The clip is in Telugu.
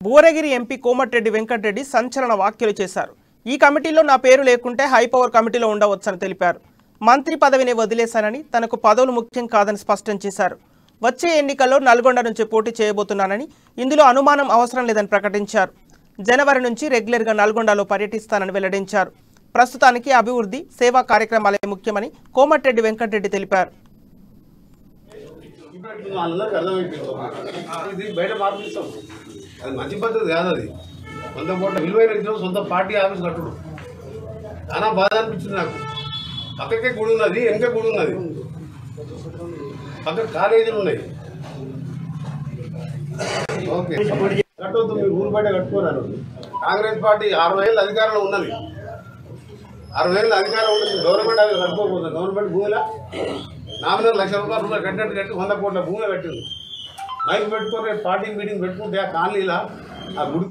భువనగిరి ఎంపీ కోమటిరెడ్డి వెంకటరెడ్డి సంచలన వ్యాఖ్యలు చేశారు. ఈ కమిటీలో నా పేరు లేకుంటే హైపవర్ కమిటీలో ఉండవచ్చని తెలిపారు. మంత్రి పదవిని వదిలేశానని, తనకు పదవులు ముఖ్యం కాదని స్పష్టం చేశారు. వచ్చే ఎన్నికల్లో నల్గొండ నుంచి పోటీ చేయబోతున్నానని, ఇందులో అనుమానం అవసరం లేదని ప్రకటించారు. జనవరి నుంచి రెగ్యులర్గా నల్గొండలో పర్యటిస్తానని వెల్లడించారు. ప్రస్తుతానికి అభివృద్ధి, సేవా కార్యక్రమాలే ముఖ్యమని కోమటిరెడ్డి వెంకటరెడ్డి తెలిపారు. అది మంచి పద్ధతి కాదు. అది 100 కోట్ల విలువైన ఇద్దరు సొంత పార్టీ ఆఫీస్ కట్టుడు చాలా బాధ అనిపించింది నాకు. పక్కకే గుడి ఉన్నది, వెనక గుడి ఉన్నది, పక్క కాలేజీలు ఉన్నాయి. ఓకే, కట్టవద్దు, మీరు ఊరు బయట కట్టుకోరారు. కాంగ్రెస్ పార్టీ 60 ఏళ్ళ అధికారంలో ఉన్నది. 60 ఏళ్ళ అధికారం ఉన్నది. గవర్నమెంట్ అది కట్టుకోకపోతుంది. గవర్నమెంట్ భూమిలో నామినల్ ₹1,00,000 కట్టినట్టు కట్టి 100 కోట్ల భూమిలో కట్టింది. మైక్ పెట్టుకొని పార్టీ మీటింగ్ పెట్టుకుంటే ఆ కాలనీలా ఆ గుడి